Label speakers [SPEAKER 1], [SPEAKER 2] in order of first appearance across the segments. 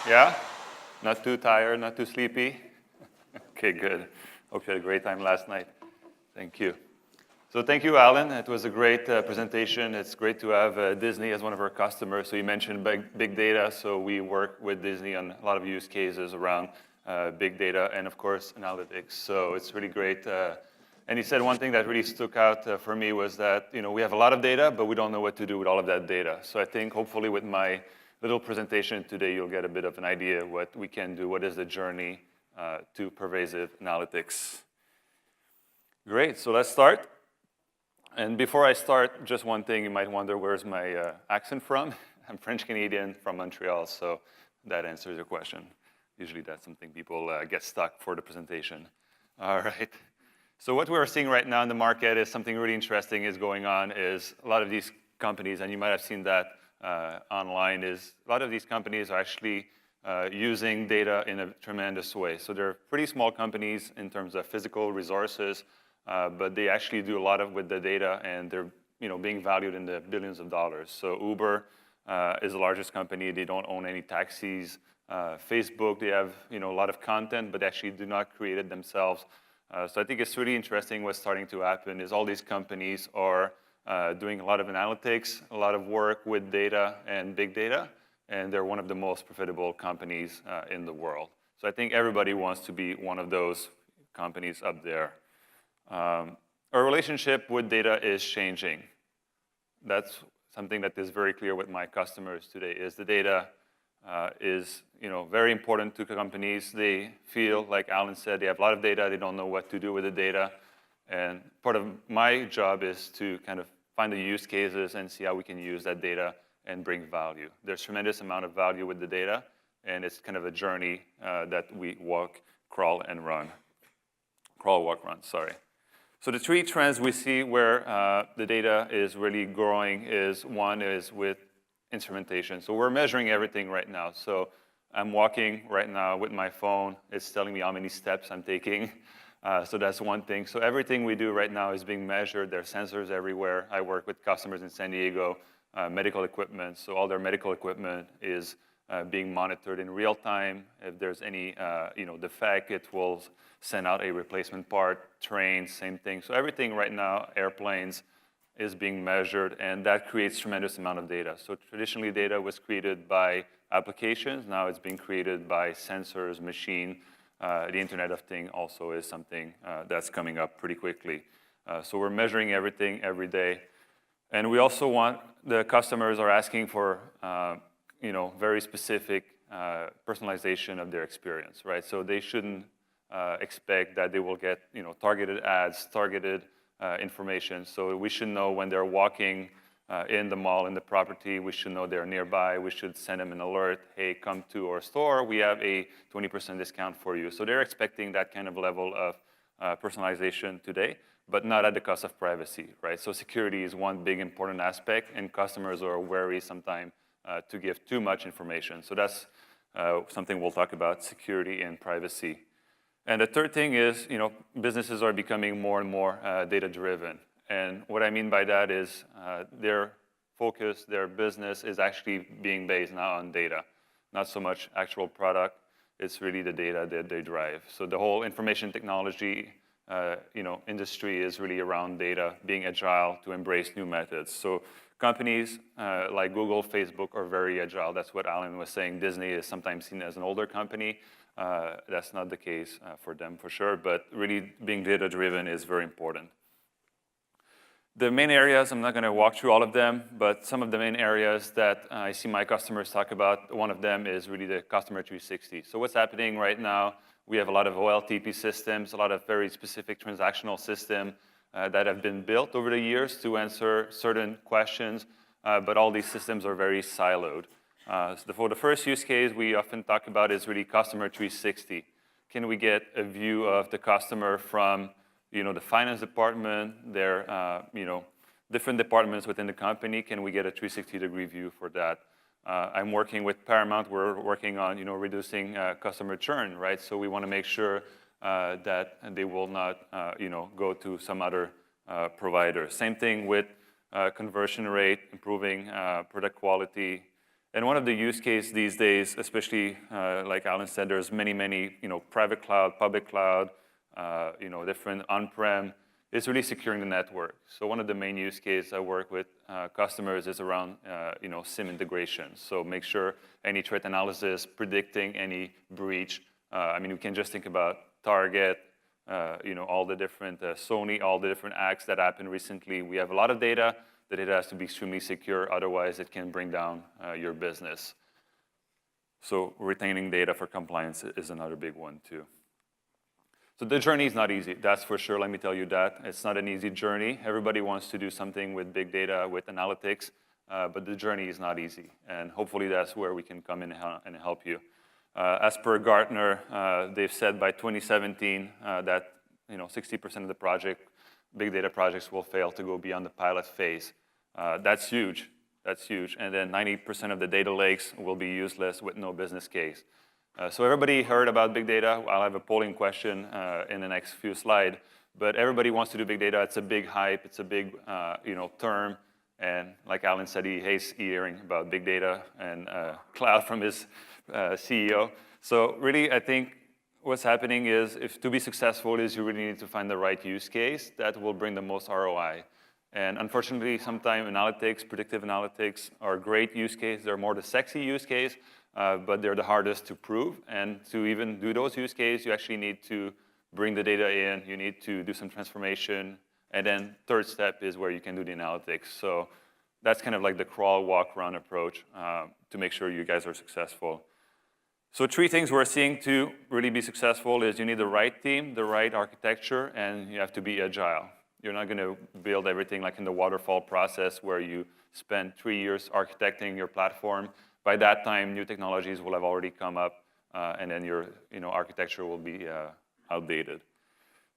[SPEAKER 1] Yeah? Not too tired, not too sleepy? Okay, good. Hope you had a great time last night. Thank you. So thank you, Alan. It was a great presentation. It's great to have Disney as one of our customers. So you mentioned big data. So we work with Disney on a lot of use cases around big data and, of course, analytics. So it's really great. And he said one thing that really stuck out for me was that we have a lot of data, but we don't know what to do with all of that data. So I think hopefully with my little presentation today, you'll get a bit of an idea what we can do, what is the journey to pervasive analytics. Great, so let's start. And before I start, just one thing, you might wonder, where's my accent from? I'm French-Canadian from Montreal, so that answers your question. Usually that's something people get stuck for the presentation. All right. So what we're seeing right now in the market is something really interesting is going on is a lot of these companies, and you might have seen that online, is a lot of these companies are actually using data in a tremendous way. So they're pretty small companies in terms of physical resources, but they actually do a lot with the data, and they're being valued in the billions of dollars. So Uber is the largest company. They don't own any taxis. Facebook, they have a lot of content, but actually do not create it themselves. So I think it's really interesting what's starting to happen is all these companies are doing a lot of analytics, a lot of work with data and big data, and they're one of the most profitable companies in the world. So I think everybody wants to be one of those companies up there. Our relationship with data is changing. That's something that is very clear with my customers today, is the data is very important to companies. They feel, like Alan said, they have a lot of data. They don't know what to do with the data. And part of my job is to kind of find the use cases and see how we can use that data and bring value. There's tremendous amount of value with the data, and it's kind of a journey that we walk, crawl, and run. Crawl, walk, run, sorry. So the three trends we see where the data is really growing is one is with instrumentation. So we're measuring everything right now. So I'm walking right now with my phone. It's telling me how many steps I'm taking. So that's one thing. So everything we do right now is being measured. There are sensors everywhere. I work with customers in San Diego, medical equipment. So all their medical equipment is being monitored in real time. If there's any defect, it will send out a replacement part. Trains, same thing. So everything right now, airplanes, is being measured, and that creates tremendous amount of data. So traditionally, data was created by applications. Now it's being created by sensors, machine. The Internet of Things also is something that's coming up pretty quickly. So we're measuring everything every day. And we also want, the customers are asking for very specific personalization of their experience, right? So they shouldn't expect that they will get targeted ads, targeted information. So we should know when they're walking in the mall, in the property, we should know they're nearby. We should send them an alert, hey, come to our store. We have a 20% discount for you. So they're expecting that kind of level of personalization today, but not at the cost of privacy, right? So security is one big important aspect, and customers are wary sometimes to give too much information. So that's something we'll talk about, security and privacy. And the third thing is, businesses are becoming more and more data-driven. And what I mean by that is their focus, their business is actually being based now on data, not so much actual product. It's really the data that they drive. So the whole information technology, industry is really around data, being agile to embrace new methods. So companies like Google, Facebook are very agile. That's what Alan was saying. Disney is sometimes seen as an older company. That's not the case for them, for sure, but really being data-driven is very important. The main areas, I'm not going to walk through all of them, but some of the main areas that I see my customers talk about, one of them is really the customer 360. So what's happening right now, we have a lot of OLTP systems, a lot of very specific transactional systems that have been built over the years to answer certain questions, but all these systems are very siloed. So for the first use case we often talk about is really customer 360. Can we get a view of the customer from the finance department, their different departments within the company? Can we get a 360-degree view for that? I'm working with Paramount. We're working on reducing customer churn, right? So we want to make sure that they will not go to some other provider. Same thing with conversion rate, improving product quality. And one of the use cases these days, especially like Alan said, there's many, private cloud, public cloud, different on-prem, is really securing the network. So one of the main use cases I work with customers is around, SIM integration. So make sure any threat analysis, predicting any breach. We can just think about Target, all the different, Sony, all the different acts that happened recently. We have a lot of data that it has to be extremely secure, otherwise it can bring down your business. So retaining data for compliance is another big one too. So the journey is not easy, that's for sure, let me tell you that. It's not an easy journey. Everybody wants to do something with big data, with analytics, but the journey is not easy. And hopefully that's where we can come in and help you. As per Gartner, they've said by 2017 that 60% of the big data projects will fail to go beyond the pilot phase. That's huge, that's huge. And then 90% of the data lakes will be useless with no business case. So everybody heard about big data. I'll have a polling question in the next few slides. But everybody wants to do big data. It's a big hype. It's a big term. And like Alan said, he hates hearing about big data and cloud from his CEO. So really, I think what's happening is, to be successful, is you really need to find the right use case that will bring the most ROI. And unfortunately, sometimes predictive analytics are a great use case. They're more the sexy use case. But they're the hardest to prove. And to even do those use cases, you actually need to bring the data in. You need to do some transformation. And then third step is where you can do the analytics. So that's kind of like the crawl, walk, run approach to make sure you guys are successful. So 3 things we're seeing to really be successful is you need the right team, the right architecture, and you have to be agile. You're not going to build everything like in the waterfall process where you spend 3 years architecting your platform. By that time, new technologies will have already come up, and then your architecture will be outdated.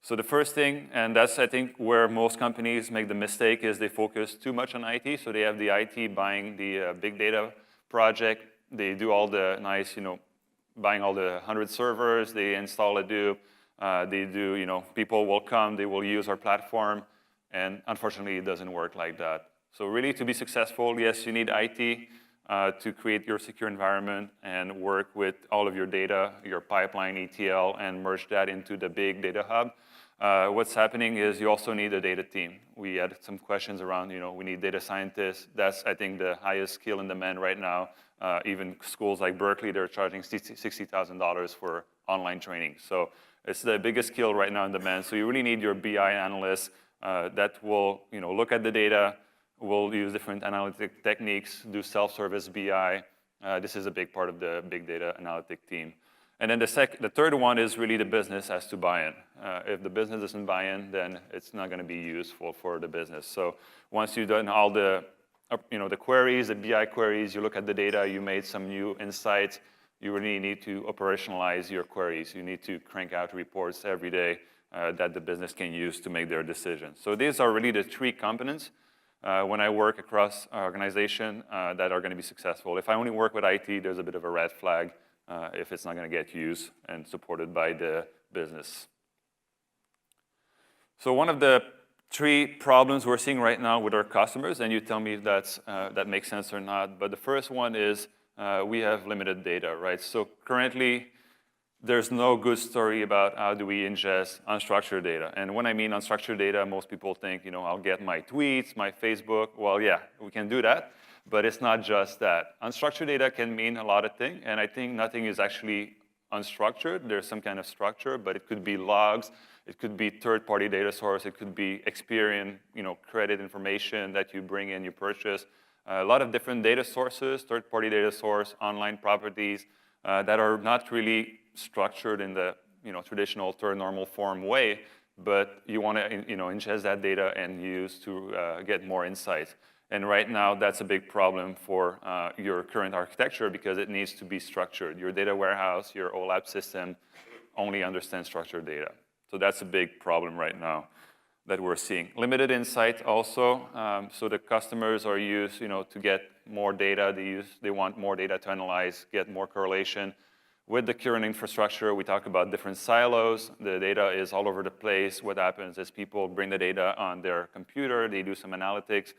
[SPEAKER 1] So the first thing, and that's I think where most companies make the mistake, is they focus too much on IT. So they have the IT buying the big data project. They do all the nice, buying all the 100 servers. They install Hadoop. They do, people will come. They will use our platform. And unfortunately, it doesn't work like that. So really, to be successful, yes, you need IT. To create your secure environment and work with all of your data, your pipeline, ETL, and merge that into the big data hub. What's happening is you also need a data team. We had some questions around, we need data scientists. That's, I think, the highest skill in demand right now. Even schools like Berkeley, they're charging $60,000 for online training. So it's the biggest skill right now in demand. So you really need your BI analyst that will, look at the data. We'll use different analytic techniques, do self-service BI. This is a big part of the big data analytic team. And then the third one is really the business has to buy in. If the business doesn't buy in, then it's not going to be useful for the business. So once you've done all the, the queries, the BI queries, you look at the data, you made some new insights, you really need to operationalize your queries. You need to crank out reports every day that the business can use to make their decisions. So these are really the 3 components when I work across an organization that are going to be successful. If I only work with IT, there's a bit of a red flag if it's not going to get used and supported by the business. So one of the 3 problems we're seeing right now with our customers, and you tell me if that makes sense or not, but the first one is we have limited data, right? So currently, there's no good story about how do we ingest unstructured data. And when I mean unstructured data, most people think, I'll get my tweets, my Facebook. Well, yeah, we can do that, but it's not just that. Unstructured data can mean a lot of things, and I think nothing is actually unstructured. There's some kind of structure, but it could be logs, it could be third-party data source, it could be Experian, credit information that you bring in, you purchase. A lot of different data sources, third-party data source, online properties that are not really structured in the traditional third normal form way, but you want to ingest that data and use to get more insights. And right now, that's a big problem for your current architecture because it needs to be structured. Your data warehouse, your OLAP system only understands structured data. So that's a big problem right now that we're seeing. Limited insight also. So the customers are used to get more data. They want more data to analyze, get more correlation. With the current infrastructure, we talk about different silos. The data is all over the place. What happens is people bring the data on their computer. They do some analytics.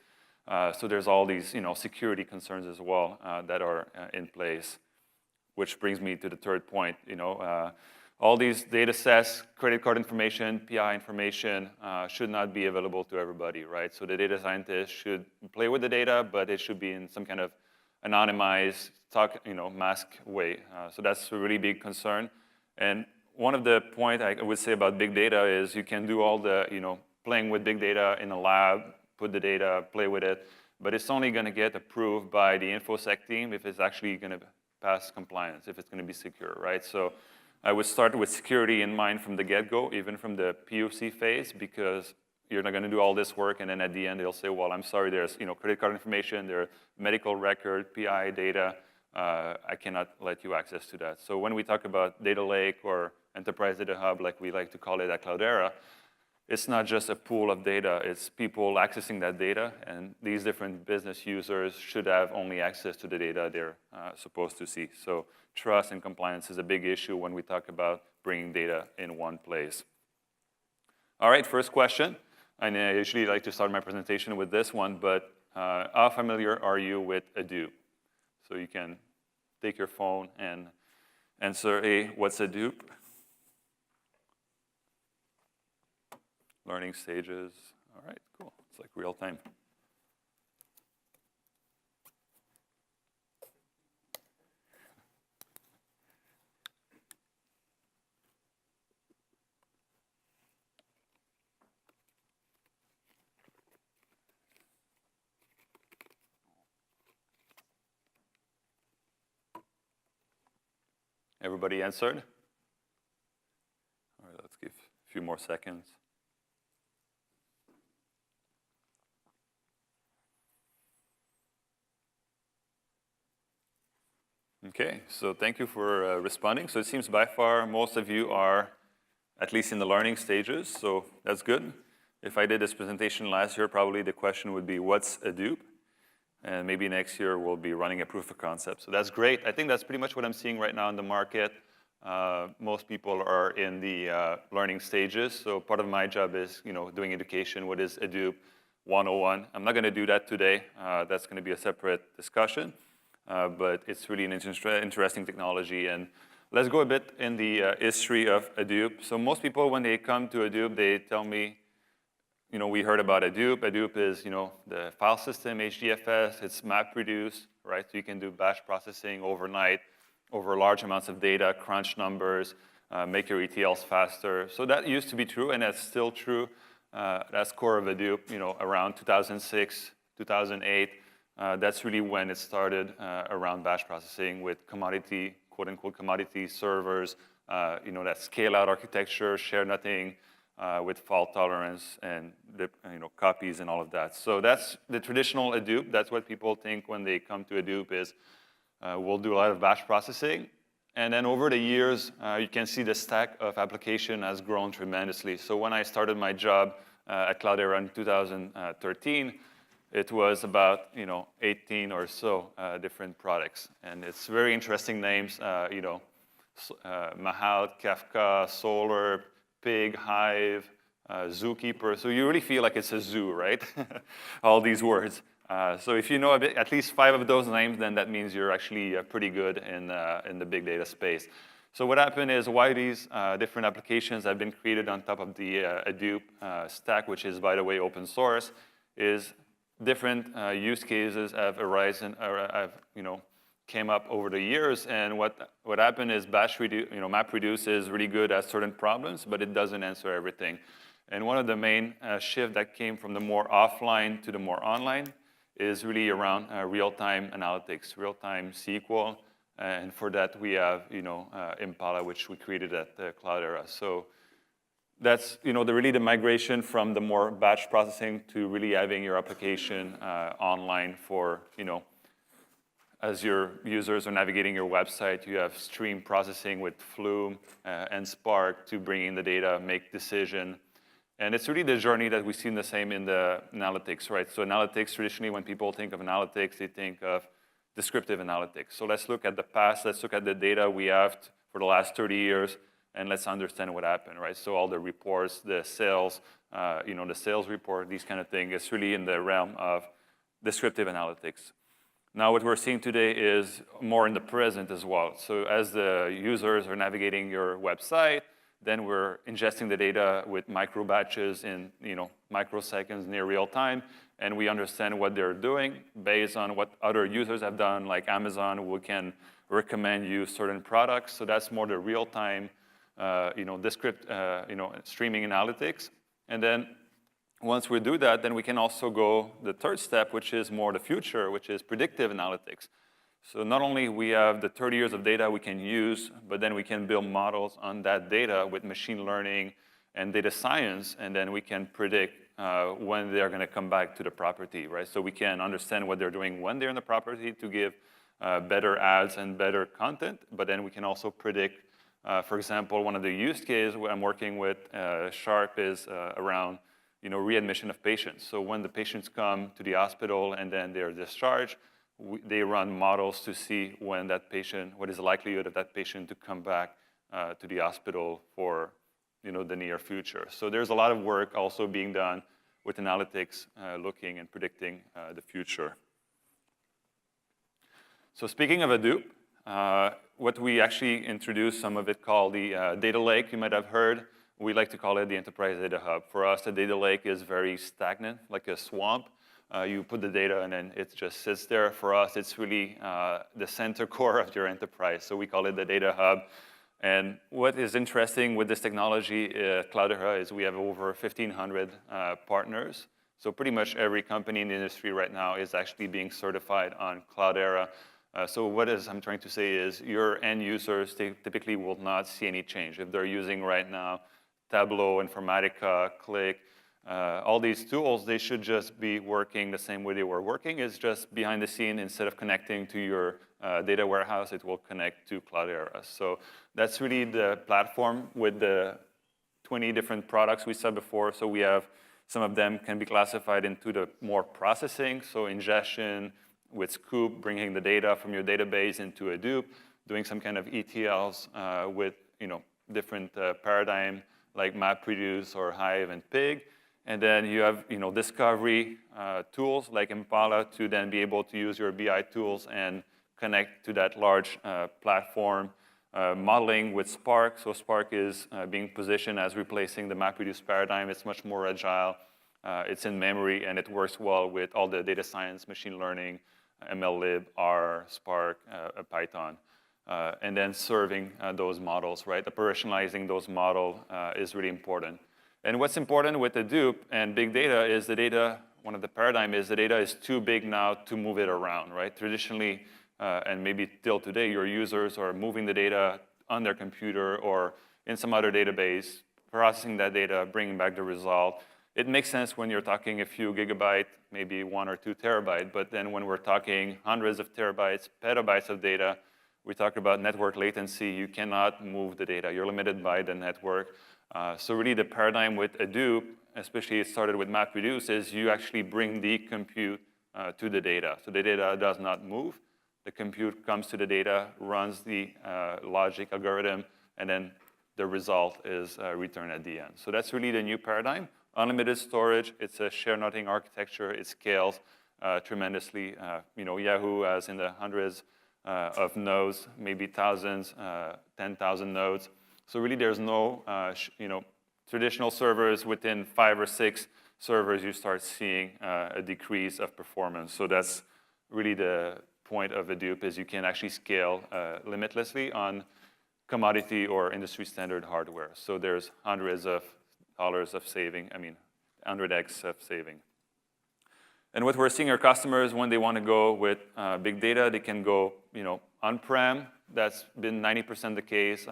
[SPEAKER 1] So there's all these security concerns as well that are in place, which brings me to the third point. All these data sets, credit card information, PI information should not be available to everybody, right? So the data scientist should play with the data, but it should be in some kind of anonymized, mask way. So that's a really big concern. And one of the points I would say about big data is you can do all the, playing with big data in a lab, put the data, play with it, but it's only going to get approved by the InfoSec team if it's actually going to pass compliance, if it's going to be secure, right? So I would start with security in mind from the get-go, even from the POC phase, because you're not going to do all this work, and then at the end they'll say, well, I'm sorry, there's credit card information, there's medical record, PI data, I cannot let you access to that. So when we talk about data lake or enterprise data hub, like we like to call it at Cloudera, it's not just a pool of data, it's people accessing that data, and these different business users should have only access to the data they're supposed to see. So trust and compliance is a big issue when we talk about bringing data in one place. All right, first question. And I usually like to start my presentation with this one, but how familiar are you with Hadoop? So you can take your phone and answer A, what's Hadoop? Learning stages. All right, cool. It's like real time. Everybody answered? All right, let's give a few more seconds. Okay, so thank you for responding. So it seems by far most of you are at least in the learning stages, so that's good. If I did this presentation last year, probably the question would be, what's Hadoop? And maybe next year we'll be running a proof of concept. So that's great. I think that's pretty much what I'm seeing right now in the market. Most people are in the learning stages. So part of my job is doing education. What is Hadoop 101? I'm not going to do that today. That's going to be a separate discussion. But it's really an interesting technology. And let's go a bit in the history of Hadoop. So most people, when they come to Hadoop, they tell me, we heard about Hadoop. Hadoop is, the file system, HDFS. It's MapReduce, right? So you can do batch processing overnight over large amounts of data, crunch numbers, make your ETLs faster. So that used to be true, and that's still true. That's core of Hadoop, around 2006, 2008. That's really when it started around batch processing with commodity, quote unquote, commodity servers, that scale out architecture, share nothing, with fault tolerance and the, copies and all of that. So that's the traditional Hadoop. That's what people think when they come to Hadoop is we'll do a lot of batch processing. And then over the years, you can see the stack of application has grown tremendously. So when I started my job at Cloudera in 2013, it was about 18 or so different products. And it's very interesting names, Mahal, Kafka, Solar, Pig, Hive, Zookeeper. So you really feel like it's a zoo, right? All these words. So if you know a bit, at least 5 of those names, then that means you're actually pretty good in the big data space. So what happened is why these different applications have been created on top of the Hadoop stack, which is, by the way, open source, is different use cases have arisen, or have came up over the years. And what happened is MapReduce is really good at certain problems, but it doesn't answer everything. And one of the main shift that came from the more offline to the more online is really around real-time analytics, real-time SQL. And for that, we have Impala, which we created at Cloudera. So that's really the migration from the more batch processing to really having your application online for as your users are navigating your website, you have stream processing with Flume and Spark to bring in the data, make decision. And it's really the journey that we see in the same in the analytics, right? So analytics, traditionally, when people think of analytics, they think of descriptive analytics. So let's look at the past, let's look at the data we have for the last 30 years, and let's understand what happened, right? So all the reports, the sales, the sales report, these kind of things, it's really in the realm of descriptive analytics. Now, what we're seeing today is more in the present as well. So as the users are navigating your website, then we're ingesting the data with micro batches in microseconds near real time, and we understand what they're doing based on what other users have done, like Amazon, who can recommend you certain products. So that's more the real-time, streaming analytics. And then once we do that, then we can also go the third step, which is more the future, which is predictive analytics. So not only we have the 30 years of data we can use, but then we can build models on that data with machine learning and data science, and then we can predict when they're going to come back to the property, right? So we can understand what they're doing when they're in the property to give better ads and better content, but then we can also predict, for example, one of the use cases I'm working with Sharp is around readmission of patients. So when the patients come to the hospital and then they're discharged, they run models to see when that patient, what is the likelihood of that patient to come back to the hospital for the near future. So there's a lot of work also being done with analytics, looking and predicting the future. So speaking of Hadoop, what we actually introduced, some of it called the data lake, you might have heard. We like to call it the enterprise data hub. For us, the data lake is very stagnant, like a swamp. You put the data and then it just sits there. For us, it's really the center core of your enterprise. So we call it the data hub. And what is interesting with this technology, Cloudera, is we have over 1,500 partners. So pretty much every company in the industry right now is actually being certified on Cloudera. So I'm trying to say is your end users, they typically will not see any change. If they're using right now Tableau, Informatica, Qlik, all these tools, they should just be working the same way they were working. It's just behind the scene, instead of connecting to your data warehouse, it will connect to Cloudera. So that's really the platform with the 20 different products we said before. So we have, some of them can be classified into the more processing, so ingestion with Scoop, bringing the data from your database into Hadoop, doing some kind of ETLs with different paradigm like MapReduce or Hive and Pig. And then you have discovery tools like Impala to then be able to use your BI tools and connect to that large platform. Modeling with Spark. So Spark is being positioned as replacing the MapReduce paradigm. It's much more agile. It's in memory, and it works well with all the data science, machine learning, MLlib, R, Spark, Python. And then serving those models, right? Operationalizing those models is really important. And what's important with Hadoop and big data is the data, one of the paradigm is the data is too big now to move it around, right? Traditionally, and maybe till today, your users are moving the data on their computer or in some other database, processing that data, bringing back the result. It makes sense when you're talking a few gigabytes, maybe 1 or 2 terabytes, but then when we're talking hundreds of terabytes, petabytes of data, we talk about network latency. You cannot move the data. You're limited by the network. So really the paradigm with Hadoop, especially it started with MapReduce, is you actually bring the compute to the data. So the data does not move. The compute comes to the data, runs the logic algorithm, and then the result is returned at the end. So that's really the new paradigm. Unlimited storage, it's a share nothing architecture. It scales tremendously. Yahoo has in the hundreds of nodes, maybe thousands, 10,000 nodes. So really there's no, traditional servers within 5 or 6 servers, you start seeing a decrease of performance. So that's really the point of Hadoop, is you can actually scale limitlessly on commodity or industry standard hardware. So there's hundreds of dollars of saving, 100x of saving. And what we're seeing our customers, when they want to go with big data, they can go on-prem. That's been 90% the case.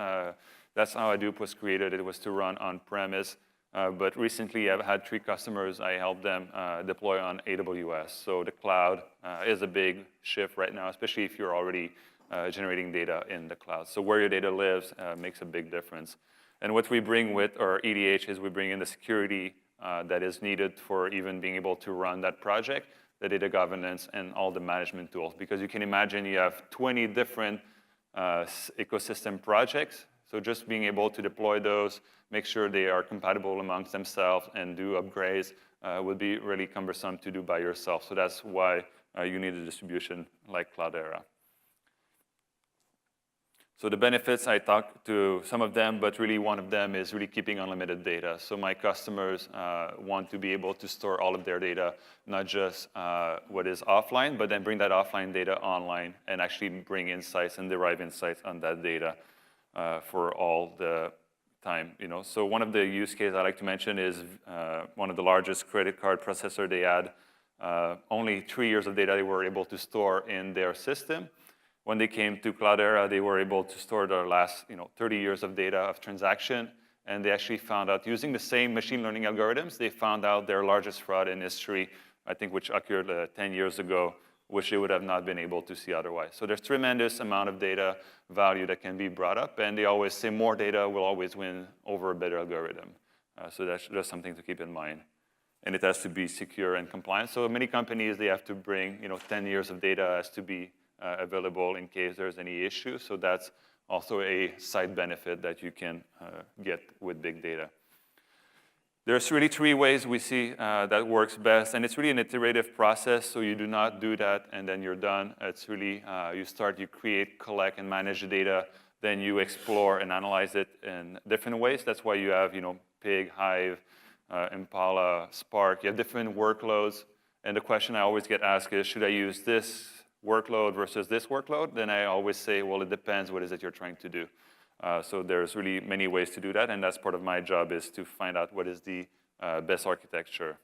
[SPEAKER 1] That's how Hadoop was created. It was to run on-premise. But recently, I've had 3 customers. I helped them deploy on AWS. So the cloud is a big shift right now, especially if you're already generating data in the cloud. So where your data lives makes a big difference. And what we bring with our EDH is we bring in the security that is needed for even being able to run that project, the data governance, and all the management tools. Because you can imagine you have 20 different ecosystem projects. So just being able to deploy those, make sure they are compatible amongst themselves, and do upgrades, would be really cumbersome to do by yourself. So that's why you need a distribution like Cloudera. So the benefits, I talked to some of them, but really one of them is really keeping unlimited data. So my customers want to be able to store all of their data, not just what is offline, but then bring that offline data online and actually bring insights and derive insights on that data for all the time. So one of the use cases I like to mention is one of the largest credit card processor. They had only 3 years of data they were able to store in their system. When they came to Cloudera, they were able to store their last 30 years of data of transaction, and they actually found out, using the same machine learning algorithms, they found out their largest fraud in history, I think, which occurred 10 years ago, which they would have not been able to see otherwise. So there's tremendous amount of data value that can be brought up, and they always say more data will always win over a better algorithm. So that's just something to keep in mind. And it has to be secure and compliant. So many companies, they have to bring 10 years of data has to be available in case there's any issue. So that's also a side benefit that you can get with big data. There's really 3 ways we see that works best, and it's really an iterative process, so you do not do that and then you're done. It's really, you create, collect, and manage the data, then you explore and analyze it in different ways. That's why you have, Pig, Hive, Impala, Spark. You have different workloads, and the question I always get asked is, should I use this workload versus this workload? Then I always say, well, it depends what is it you're trying to do. So there's really many ways to do that, and that's part of my job, is to find out what is the best architecture.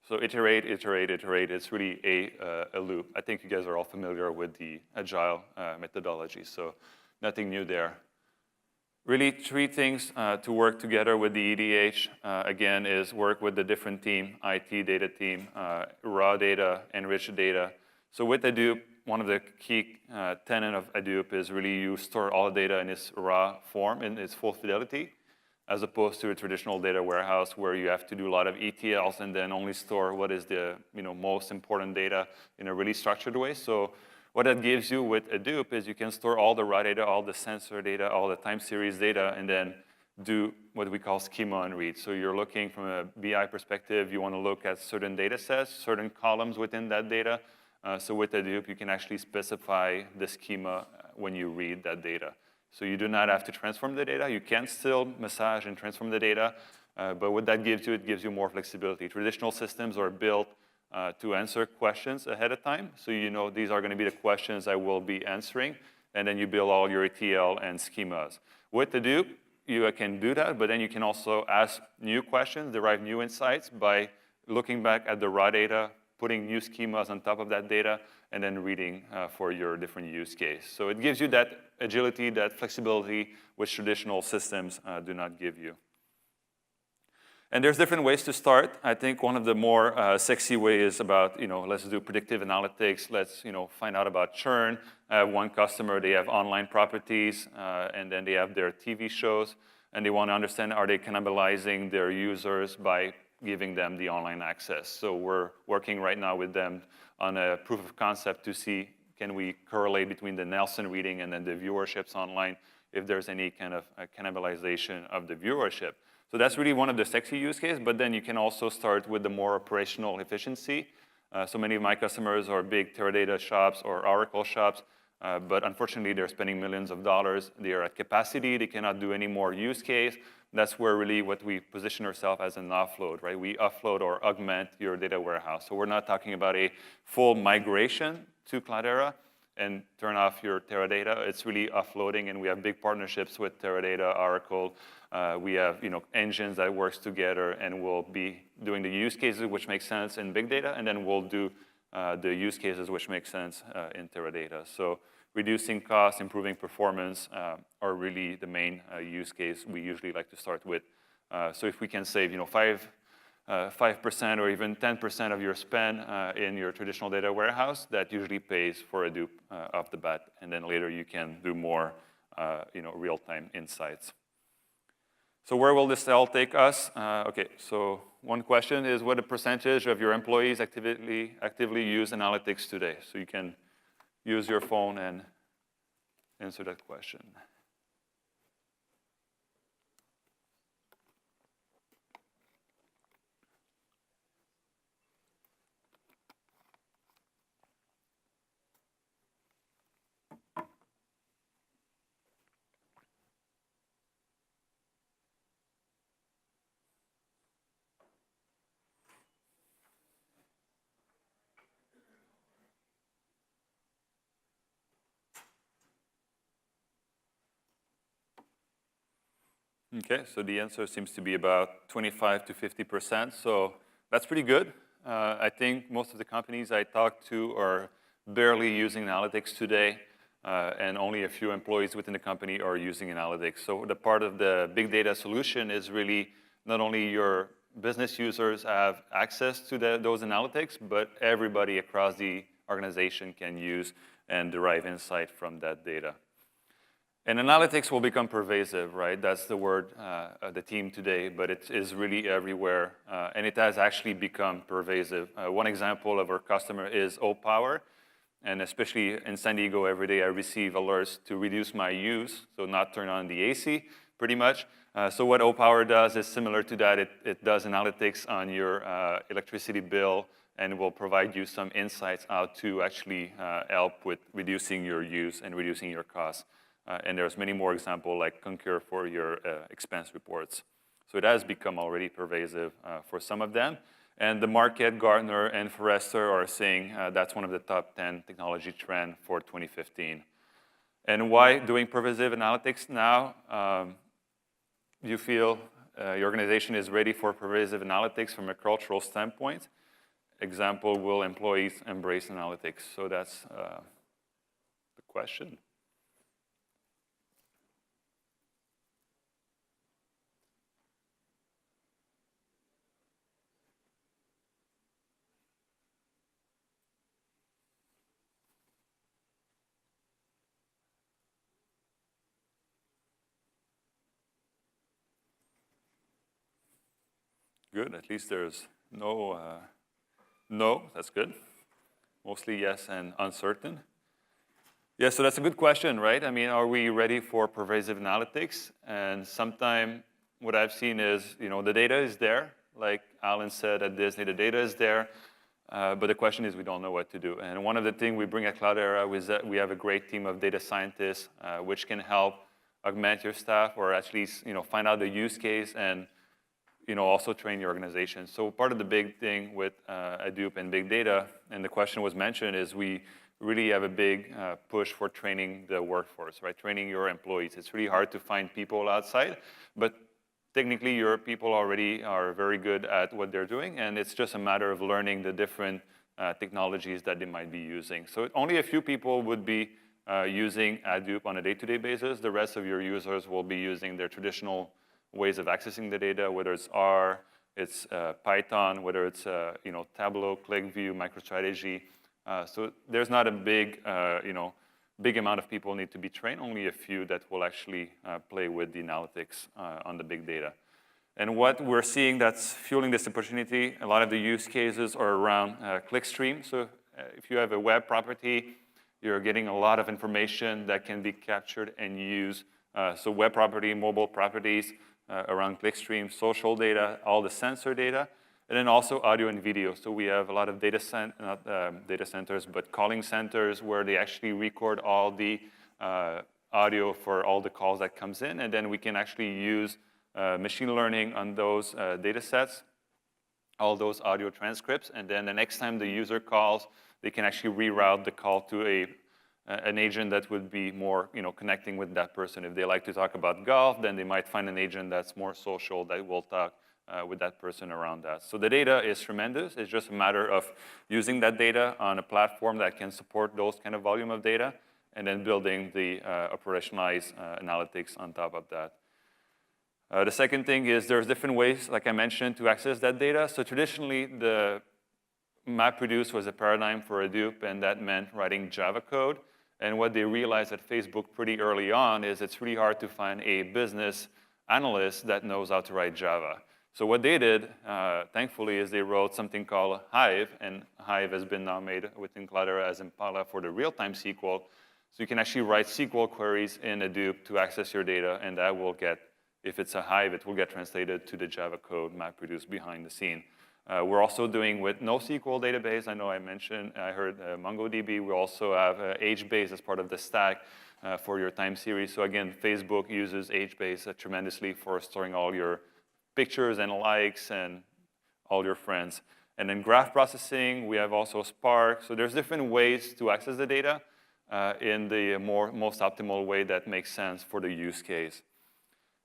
[SPEAKER 1] So iterate, iterate, iterate. It's really a loop. I think you guys are all familiar with the agile methodology, so nothing new there. Really 3 things to work together with the EDH, again, is work with the different team, IT, data team, raw data, enriched data. So with Hadoop, one of the key tenet of Hadoop is really you store all the data in its raw form, in its full fidelity, as opposed to a traditional data warehouse where you have to do a lot of ETLs and then only store what is the most important data in a really structured way. So what that gives you with Hadoop is you can store all the raw data, all the sensor data, all the time series data, and then do what we call schema and read. So you're looking from a BI perspective, you want to look at certain data sets, certain columns within that data. So with Hadoop, you can actually specify the schema when you read that data. So you do not have to transform the data. You can still massage and transform the data, but what that gives you, it gives you more flexibility. Traditional systems are built to answer questions ahead of time. So these are going to be the questions I will be answering, and then you build all your ETL and schemas. With Hadoop, you can do that, but then you can also ask new questions, derive new insights by looking back at the raw data, putting new schemas on top of that data, and then reading for your different use case. So it gives you that agility, that flexibility, which traditional systems do not give you. And there's different ways to start. I think one of the more sexy ways is about, let's do predictive analytics. Let's, find out about churn. I have one customer, they have online properties, and then they have their TV shows, and they want to understand, are they cannibalizing their users by giving them the online access? So we're working right now with them on a proof of concept to see, can we correlate between the Nielsen reading and then the viewerships online, if there's any kind of cannibalization of the viewership. So that's really one of the sexy use cases, but then you can also start with the more operational efficiency. So many of my customers are big Teradata shops or Oracle shops, but unfortunately they're spending millions of dollars. They are at capacity, they cannot do any more use case. That's where really what we position ourselves as an offload, right? We offload or augment your data warehouse. So we're not talking about a full migration to Cloudera and turn off your Teradata. It's really offloading, and we have big partnerships with Teradata, Oracle. We have engines that works together, and we'll be doing the use cases which make sense in big data, and then we'll do the use cases which make sense in Teradata. So reducing costs, improving performance are really the main use case we usually like to start with. So if we can save 5% or even 10% of your spend in your traditional data warehouse, that usually pays for Hadoop off the bat, and then later you can do more real-time insights. So where will this all take us? Okay, so one question is, what a percentage of your employees actively use analytics today? So you can use your phone and answer that question. Okay, so the answer seems to be about 25 to 50%, so that's pretty good. I think most of the companies I talk to are barely using analytics today, and only a few employees within the company are using analytics. So the part of the big data solution is really not only your business users have access to those analytics, but everybody across the organization can use and derive insight from that data. And analytics will become pervasive, right? That's the word, the theme today, but it is really everywhere, and it has actually become pervasive. One example of our customer is O-Power, and especially in San Diego, every day I receive alerts to reduce my use, so not turn on the AC, pretty much. So what O-Power does is similar to that. It does analytics on your electricity bill, and will provide you some insights how to actually help with reducing your use and reducing your costs. And there's many more examples like Concur for your expense reports. So it has become already pervasive for some of them. And the market, Gartner and Forrester are saying that's one of the top 10 technology trends for 2015. And why doing pervasive analytics now? You feel your organization is ready for pervasive analytics from a cultural standpoint. Example, will employees embrace analytics? So that's the question. Good, at least there's no, that's good. Mostly yes and uncertain. Yeah, so that's a good question, right? I mean, are we ready for pervasive analytics? And sometimes what I've seen is, the data is there. Like Alan said at Disney, the data is there, but the question is we don't know what to do. And one of the things we bring at Cloudera is that we have a great team of data scientists, which can help augment your staff or at least, find out the use case and also train your organization. So part of the big thing with Hadoop and big data, and the question was mentioned, is we really have a big push for training the workforce, right? Training your employees. It's really hard to find people outside, but technically your people already are very good at what they're doing, and it's just a matter of learning the different technologies that they might be using. So only a few people would be using Hadoop on a day-to-day basis. The rest of your users will be using their traditional ways of accessing the data, whether it's R, it's Python, whether it's Tableau, ClickView, MicroStrategy. So there's not a big, big amount of people need to be trained. Only a few that will actually play with the analytics on the big data. And what we're seeing that's fueling this opportunity, a lot of the use cases are around clickstream. So if you have a web property, you're getting a lot of information that can be captured and used. So web property, mobile properties, around clickstream, social data, all the sensor data, and then also audio and video. So we have a lot of not data centers, but calling centers where they actually record all the audio for all the calls that comes in, and then we can actually use machine learning on those data sets, all those audio transcripts, and then the next time the user calls, they can actually reroute the call to an agent that would be more, connecting with that person. If they like to talk about golf, then they might find an agent that's more social that will talk with that person around that. So the data is tremendous. It's just a matter of using that data on a platform that can support those kind of volume of data, and then building the operationalized analytics on top of that. The second thing is there's different ways, like I mentioned, to access that data. So traditionally, the MapReduce was a paradigm for Hadoop, and that meant writing Java code. And what they realized at Facebook pretty early on is it's really hard to find a business analyst that knows how to write Java. So what they did, thankfully, is they wrote something called Hive, and Hive has been now made within Cloudera as Impala for the real-time SQL. So you can actually write SQL queries in Hadoop to access your data, and that will get, if it's a Hive, it will get translated to the Java code MapReduce behind the scene. We're also doing with NoSQL database. I know I heard MongoDB. We also have HBase as part of the stack for your time series. So again, Facebook uses HBase tremendously for storing all your pictures and likes and all your friends. And then graph processing, we have also Spark. So there's different ways to access the data in the most optimal way that makes sense for the use case.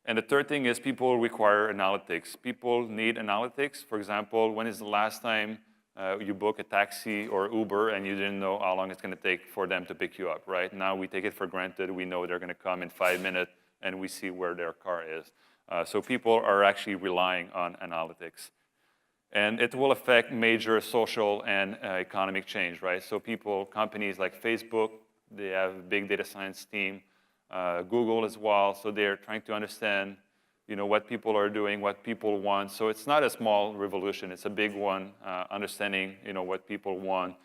[SPEAKER 1] And the third thing is people require analytics. People need analytics. For example, when is the last time you book a taxi or Uber and you didn't know how long it's going to take for them to pick you up, right? Now we take it for granted. We know they're going to come in 5 minutes, and we see where their car is. So people are actually relying on analytics. And it will affect major social and economic change, right? So people, companies like Facebook, they have a big data science team, Google as well, so they're trying to understand what people are doing, what people want. So it's not a small revolution, it's a big one, understanding what people want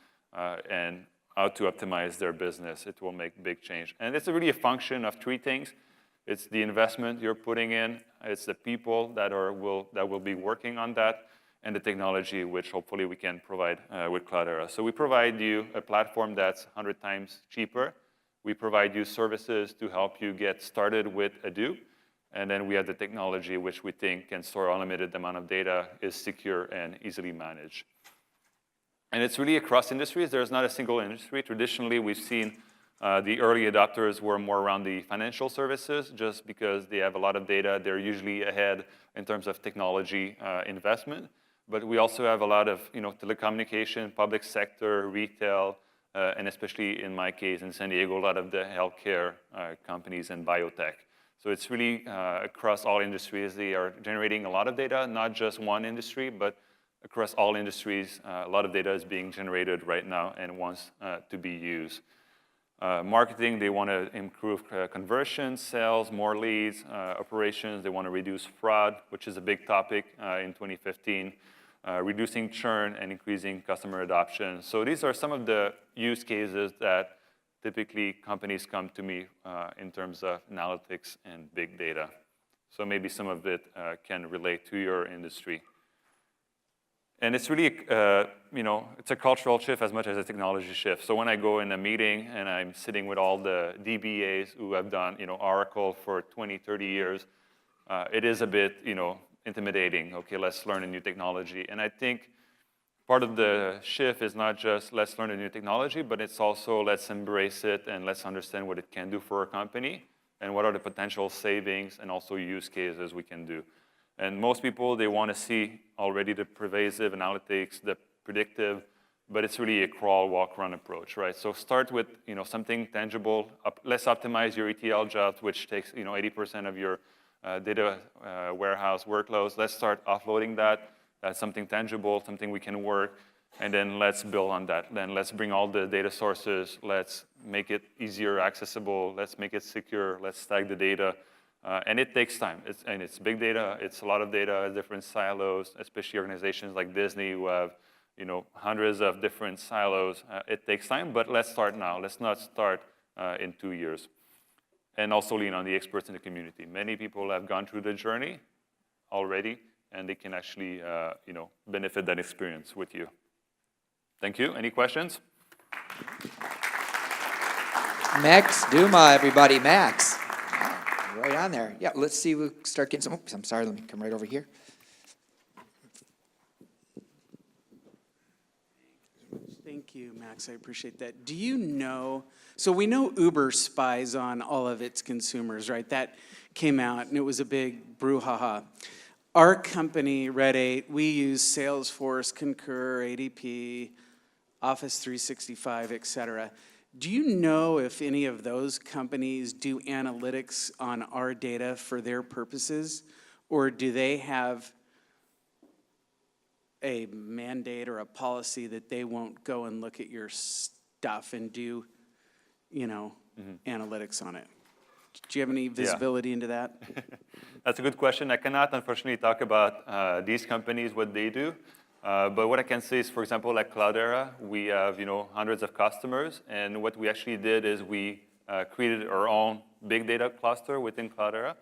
[SPEAKER 1] and how to optimize their business. It will make big change. And it's really a function of three things. It's the investment you're putting in, it's the people that will be working on that, and the technology, which hopefully we can provide with Cloudera. So we provide you a platform that's 100 times cheaper. We provide you services to help you get started with Hadoop. And then we have the technology, which we think can store unlimited amount of data, is secure and easily managed. And it's really across industries. There's not a single industry. Traditionally, we've seen the early adopters were more around the financial services, just because they have a lot of data. They're usually ahead in terms of technology investment. But we also have a lot of telecommunication, public sector, retail, and especially in my case in San Diego, a lot of the healthcare companies and biotech. So it's really across all industries. They are generating a lot of data, not just one industry, but across all industries. A lot of data is being generated right now and wants to be used. Marketing, they want to improve conversion, sales, more leads. Operations, they want to reduce fraud, which is a big topic in 2015. Reducing churn and increasing customer adoption. So these are some of the use cases that typically companies come to me in terms of analytics and big data. So maybe some of it can relate to your industry. And it's really, it's a cultural shift as much as a technology shift. So when I go in a meeting and I'm sitting with all the DBAs who have done, Oracle for 20, 30 years, it is a bit, intimidating. Okay, let's learn a new technology. And I think part of the shift is not just let's learn a new technology, but it's also let's embrace it and let's understand what it can do for a company and what are the potential savings and also use cases we can do. And most people, they want to see already the pervasive analytics, the predictive, but it's really a crawl, walk, run approach, right? So start with something tangible. Let's optimize your ETL jobs, which takes 80% of your data warehouse workloads. Let's start offloading that. That's something tangible, something we can work, and then let's build on that. Then let's bring all the data sources. Let's make it easier accessible. Let's make it secure. Let's stack the data. And it takes time. It's big data. It's a lot of data, different silos, especially organizations like Disney who have hundreds of different silos. It takes time, but let's start now. Let's not start in 2 years. And also lean on the experts in the community. Many people have gone through the journey already, and they can actually benefit that experience with you. Thank you. Any questions?
[SPEAKER 2] Max Dumas, everybody. Max. Right on there. Yeah, let's see. We'll start getting some. Oops, I'm sorry. Let me come right over here.
[SPEAKER 3] Thank you, Max. I appreciate that. Do you know, so we know Uber spies on all of its consumers, right? That came out, and it was a big brouhaha. Our company, Red 8, we use Salesforce, Concur, ADP, Office 365, et cetera. Do you know if any of those companies do analytics on our data for their purposes, or do they have a mandate or a policy that they won't go and look at your stuff and do, analytics on it? Do you have any visibility into that?
[SPEAKER 1] That's a good question. I cannot, unfortunately, talk about these companies, what they do. But what I can say is, for example, at Cloudera, we have hundreds of customers, and what we actually did is we created our own big data cluster within Cloudera.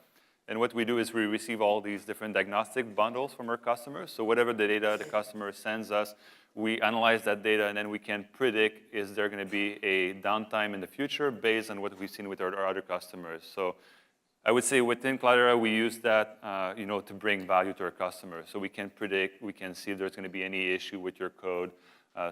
[SPEAKER 1] And what we do is we receive all these different diagnostic bundles from our customers. So whatever the data the customer sends us, we analyze that data, and then we can predict is there going to be a downtime in the future based on what we've seen with our other customers. So I would say within Cloudera, we use that to bring value to our customers. So we can predict, we can see if there's going to be any issue with your code.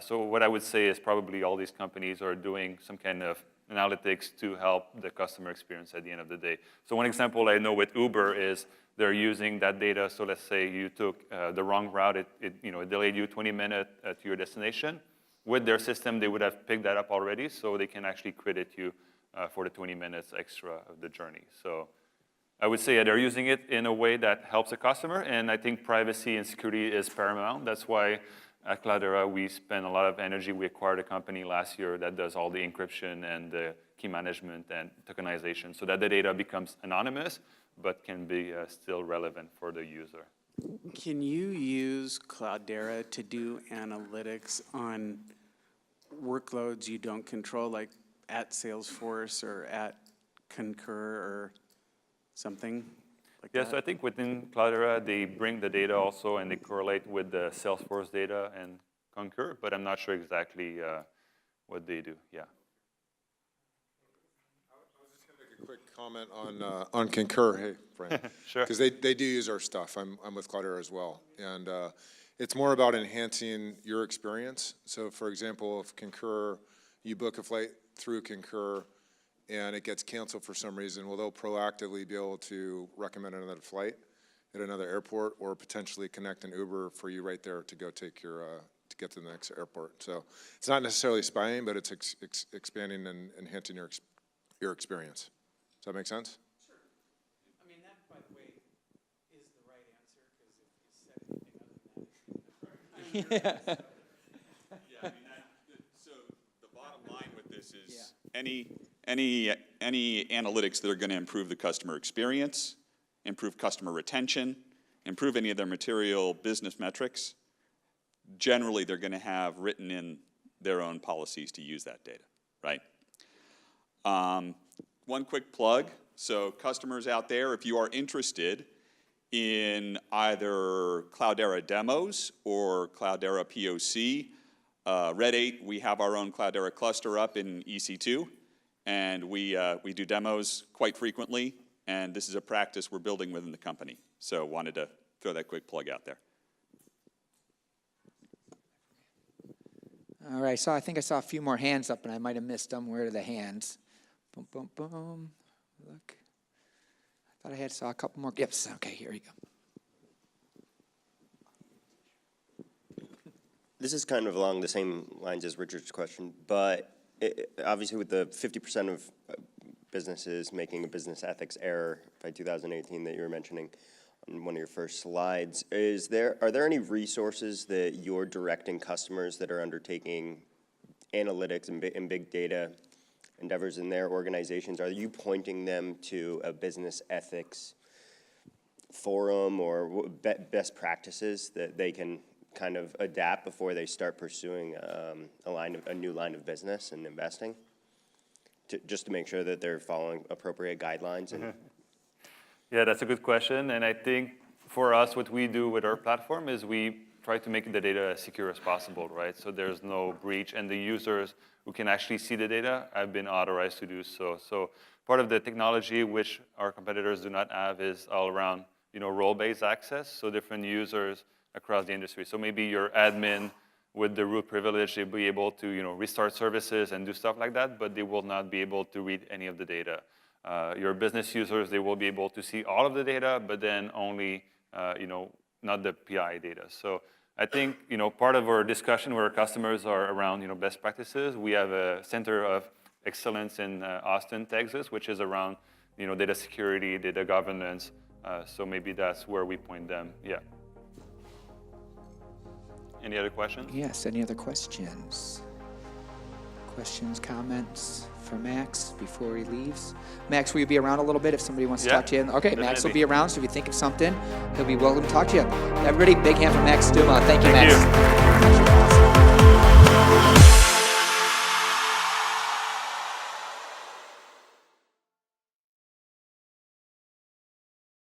[SPEAKER 1] So what I would say is probably all these companies are doing some kind of analytics to help the customer experience at the end of the day. So one example I know with Uber is they're using that data. So let's say you took the wrong route, it delayed you 20 minutes to your destination. With their system, they would have picked that up already, so they can actually credit you for the 20 minutes extra of the journey. So I would say they're using it in a way that helps the customer, and I think privacy and security is paramount. That's why at Cloudera, we spend a lot of energy. We acquired a company last year that does all the encryption and the key management and tokenization so that the data becomes anonymous, but can be still relevant for the user.
[SPEAKER 3] Can you use Cloudera to do analytics on workloads you don't control, like at Salesforce or at Concur or something like
[SPEAKER 1] Yeah,
[SPEAKER 3] that?
[SPEAKER 1] so I think within Cloudera, they bring the data also and they correlate with the Salesforce data and Concur, but I'm not sure exactly what they do, yeah.
[SPEAKER 4] I was just going to make a quick comment on Concur. Hey, Brian.
[SPEAKER 1] Sure.
[SPEAKER 4] Because they do use our stuff. I'm with Cloudera as well. And it's more about enhancing your experience. So for example, if Concur, you book a flight through Concur and it gets canceled for some reason, well, they'll proactively be able to recommend another flight at another airport or potentially connect an Uber for you right there to go take your, to get to the next airport. So it's not necessarily spying, but it's expanding and enhancing your experience. Does that make sense?
[SPEAKER 3] Sure. I mean, that, by the way, is the right answer, because if you said anything other than that,
[SPEAKER 5] Yeah, I mean, so the bottom line with this is any analytics that are going to improve the customer experience, improve customer retention, improve any of their material business metrics, generally they're going to have written in their own policies to use that data, right? One quick plug, so customers out there, if you are interested in either Cloudera demos or Cloudera POC, Red 8, we have our own Cloudera cluster up in EC2, and we do demos quite frequently, and this is a practice we're building within the company. So wanted to throw that quick plug out there.
[SPEAKER 2] All right, so I think I saw a few more hands up, and I might have missed them. Where are the hands? Boom, boom, boom. Look. I thought I saw a couple more. Yep, okay, here you go.
[SPEAKER 6] This is kind of along the same lines as Richard's question, but obviously with the 50% of businesses making a business ethics error by 2018 that you were mentioning on one of your first slides, are there any resources that you're directing customers that are undertaking analytics and big data endeavors in their organizations? Are you pointing them to a business ethics forum or best practices that they can kind of adapt before they start pursuing a new line of business and investing, just to make sure that they're following appropriate guidelines? And
[SPEAKER 1] Yeah, that's a good question. And I think for us, what we do with our platform is we try to make the data as secure as possible, right? So there's no breach, and the users who can actually see the data have been authorized to do so. So part of the technology which our competitors do not have is all around, role-based access. So different users across the industry. So maybe your admin with the root privilege, they'll be able to, restart services and do stuff like that, but they will not be able to read any of the data. Your business users, they will be able to see all of the data, but then only, not the PI data. So I think, part of our discussion with our customers are around, best practices. We have a center of excellence in Austin, Texas, which is around, data security, data governance. So maybe that's where we point them, yeah. Any other questions?
[SPEAKER 2] Yes, any other questions? Questions, comments for Max before he leaves? Max, will you be around a little bit if somebody wants to
[SPEAKER 1] Yeah,
[SPEAKER 2] talk to you? Okay, Max will
[SPEAKER 1] definitely.
[SPEAKER 2] be around, so if you think of something, he'll be welcome to talk to you. Everybody, big hand for Max Dumas. Thank you,
[SPEAKER 1] Thank
[SPEAKER 2] Max.